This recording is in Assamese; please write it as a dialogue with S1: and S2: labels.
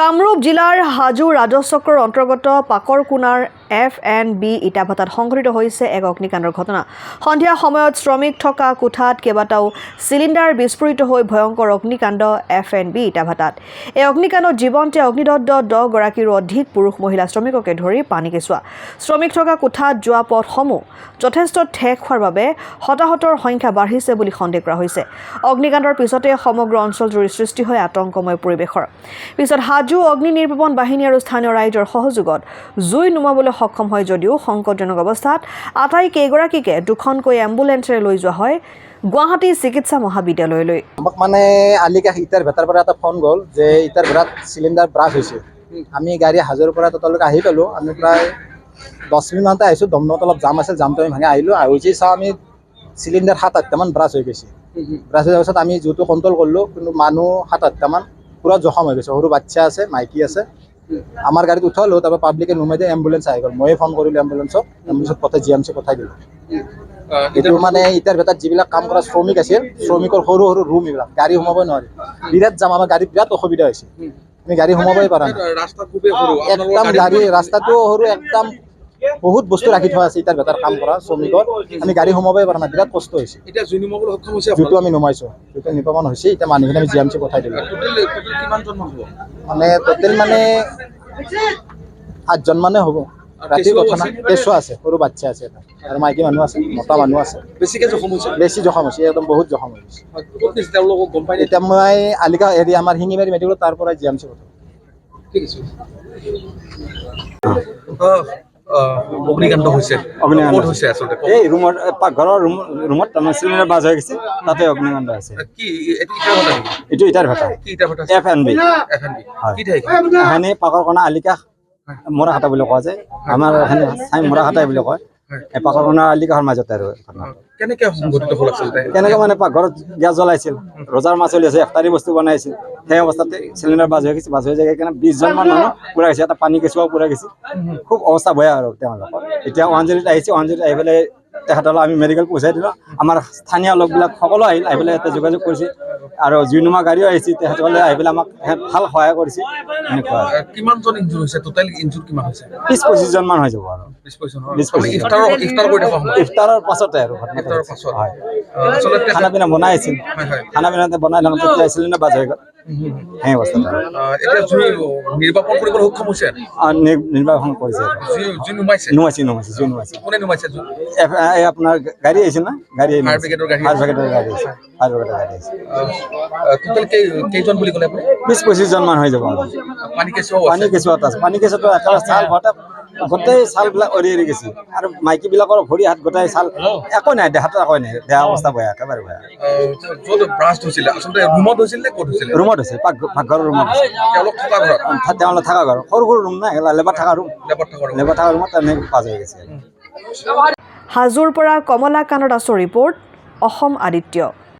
S1: কামৰূপ জিলাৰ হাজো ৰাজচক্ৰৰ অন্তৰ্গত পাকৰকুনাৰ FNB ইটাভাটাত সংঘটিত হৈছে এক অগ্নিকাণ্ডৰ ঘটনা। সন্ধিয়া সময়ত শ্ৰমিক থকা কোঠাত কেইবাটাও চিলিণ্ডাৰ বিস্ফোৰিত হৈ ভয়ংকৰ অগ্নিকাণ্ড FNB ইটাভাটাত। এই অগ্নিকাণ্ডত জীৱন্তে অগ্নিদগ্ধ 10 গৰাকীৰো অধিক পুৰুষ মহিলা শ্ৰমিককে ধৰি পানী কেঁচুৱা। শ্ৰমিক থকা কোঠাত যোৱা পথসমূহ যথেষ্ট ঠেক হোৱাৰ বাবে হতাহতৰ সংখ্যা বাঢ়িছে বুলি সন্দেহ কৰা হৈছে। অগ্নিকাণ্ডৰ পিছতে সমগ্ৰ অঞ্চলজুৰি সৃষ্টি হয় আতংকময় পৰিৱেশৰ। পিছত হাজো অগ্নি নিৰ্বাপন বাহিনী আৰু স্থানীয় ৰাইজৰ সহযোগত জুই নুমাবলৈ সক্ষম হয় যদিও সংকটজনক অৱস্থাত আটাইকেইগৰাকীকে দুখনকৈ এম্বুলেন্সেৰে লৈ যোৱা হয় গুৱাহাটী চিকিৎসা মহাবিদ্যালয়লৈ।
S2: আমাক মানে আলিকা ইটাৰ ভেটাৰ পৰা এটা ফোন গ'ল যে ইটাৰ ভেটাত চিলিণ্ডাৰ ব্ৰাছ হৈছে। আমি গাড়ী হাজোৰ পৰা ততলৈকে আহি পালোঁ। আমি প্ৰায় 10 মিনিট মানতে আহিছোঁ। দমদমত অলপ জাম আছিল, জামটো আমি ভাঙি আহিলোঁ। আহিছে চাওঁ আমি চিলিণ্ডাৰ 7-8টামান ব্ৰাছ হৈ গৈছে। ব্ৰাছ হৈ যোৱাৰ পাছত আমি জুইটো কণ্ট্ৰল কৰিলোঁ, কিন্তু মানুহ 7-8টামান পুৰা জখম হৈ গৈছে। সৰু বাচ্চা আছে, মাইকী আছে। আমাৰ গাড়ীত উঠালোঁ, তাৰপৰা পাব্লিকে নুমাই দিয়ে, এম্বুলেন্স আহি গ'ল। ময়ে ফোন কৰিলোঁ এম্বুলেন্সত পঠাই GMC পঠাই দিলোঁ। এইটো মানে ইটাৰ ভেটাত যিবিলাক কাম কৰা শ্ৰমিক আছিল, শ্ৰমিকৰ সৰু সৰু ৰুম এইবিলাক, গাড়ী সোমাবই নোৱাৰি। বিৰাট জাম, আমাৰ গাড়ীত বিৰাট অসুবিধা হৈছে। আমি গাড়ী সোমাবই পৰা নাই। একদম গাড়ী ৰাস্তাটো সৰু, একদম বহুত বস্তু ৰাখি থোৱা আছে ইটাৰ ভেটাৰ কাম কৰা শ্ৰমিকৰ। আমি গাড়ী সোমাবই পৰা নাই, বিৰাট কষ্ট হৈছে।
S3: এতিয়া জুই নুমাবলৈ সক্ষম হৈছে,
S2: জুইটো আমি নুমাইছোঁ, জুইটো নিৰ্বাপন হৈছে। এতিয়া মানুহখিনি আমি GMC পঠাই দিলোঁ।
S3: কিমানজন মানুহ হ'ব?
S2: মানে টোটেল মানে 8জন মানে হ'ব। ৰাতি কথা নাই, কেঁচুৱা আছে, সৰু বাচ্চা আছে এটা, আৰু মাইকী মানুহ আছে, মতা মানুহ আছে।
S3: বেছিকৈ জখম হৈছে?
S2: বেছি জখম হৈছে, একদম বহুত জখম হৈছে।
S3: ক'ত নিছে তেওঁলোকক গম পাই?
S2: এতিয়া মই আলিকা এৰিয়া আমাৰ শিঙিমাৰী মেডিকেল, তাৰ পৰা GMC পঠাম।
S3: ঠিক আছে। অগ্নিকাণ্ড হৈছে, ক'ত হৈছে আচলতে?
S4: এই ৰুমত, পাকঘৰৰ ৰুমত তাৰমানে চিলিণ্ডাৰ বাজ হৈ গৈছে, তাতে অগ্নিকাণ্ড হৈছে।
S3: কি এইটো ইটাৰ ভাটা নেকি?
S4: এইটো ইটাৰ ভাটা।
S3: কি ইটাৰ ভাটা?
S4: FNB।
S3: হয়। কি ঠাই?
S4: এখানে পাকৰকুনা আলিকা মৰাহাটা বুলি কোৱা যায়। আমাৰ এখানে মৰাহাটাই বুলি কয়। এই পাকৰকুনা আলিকাহৰ মাজতে আৰু
S3: কেনেকৈ সংঘটিত হ'ল আচলতে?
S4: কেনেকৈ মানে পাকঘৰত গেছ জ্বলাইছিল, ৰজাৰ মাছ চলি আছে, ইফতাৰী বস্তু বনাইছিল। সেই অৱস্থাতে চিলিণ্ডাৰ বাজ হৈ গৈছে। বাজ হৈ যায় সেইকাৰণে 20জন মান মানুহ পুৰা গৈছে। এটা পানী কেঁচুৱাও পুৰা গৈছে। খুব অৱস্থা বেয়া আৰু তেওঁলোকৰ। এতিয়া 108 আহিছে, 108 আহি পেলাই তেখেতলৈ আমি মেডিকেল পঠিয়াই দিলোঁ। আমাৰ স্থানীয় লোকবিলাক সকলো আহিল, আহি পেলাই ইয়াতে যোগাযোগ কৰিছে, আৰু জুই নুমা গাড়ীও আহিছে। তেখেতসকলে আহি পেলাই আমাক ভাল সহায় কৰিছে। এনেকুৱা
S3: কিমানজন ইনজুৰ হৈছে? টোটেল ইনজুৰ কিমান হৈছে?
S4: 20-25জন মান হৈ যাব আৰু
S3: 20-25
S4: ইফতাৰৰ পাছতে আৰু
S3: ইফতাৰৰ পাছত
S4: হয়।
S3: আচলতে
S4: খানা পিনা বনাই আছিল, খানা পিনাতে বনাই থাকোঁতে তেতিয়া চিলিণ্ডাৰ বাজ হৈ গ'ল। সেই অৱস্থাত
S3: এতিয়া জুই নিৰ্বাপন কৰিবলৈ সক্ষম হৈছে?
S4: নিৰ্বাহন কৰিছে।
S3: জুই নুমাইছে?
S4: জুই নুমাইছে।
S3: কোনে নুমাইছে জুই?
S4: এই আপোনাৰ গাড়ী আহিছিল না, গাড়ী
S3: ফায়াৰ ব্ৰিগেডৰ গাড়ী?
S4: ফায়াৰ ব্ৰিগেডৰ গাড়ী আহিছে।
S3: টোটেল কেইজন বুলি ক'লে আপুনি?
S4: 20-25জন মান হৈ যাব।
S3: পানী কেঁচুৱাও
S4: পানী
S3: আছে?
S4: কেঁচুৱাত আছে। পানী কেঁচুৱাটো একেবাৰে ছাল গোটেই ছালবিলাক অৰি গৈছে, আৰু মাইকীবিলাকৰ ভৰি হাত গোটাই ছাল একো নাই, দেহাটো একো নাই, দেহা অৱস্থা বেয়া, একেবাৰে বেয়া।
S3: য'ত ব্ৰাষ্ট হৈছিলে আচলতে ৰুমত হৈছিল নে ক'ত হৈছিলে?
S4: ৰুমত হৈছে, পাকঘৰৰ ৰুমত হৈছে।
S3: তেওঁলোক থকা ঘৰত?
S4: তেওঁলোকে থকা ঘৰ, সৰু সৰু ৰুম না, লেবাৰ থকা ৰুম, লেবাৰ থকা ৰুমত তেনেকৈ বাজ হৈ গৈছে।
S1: হাজোৰ পৰা কমলাকান্ত দাসৰ ৰিপৰ্ট, অসম আদিত্য।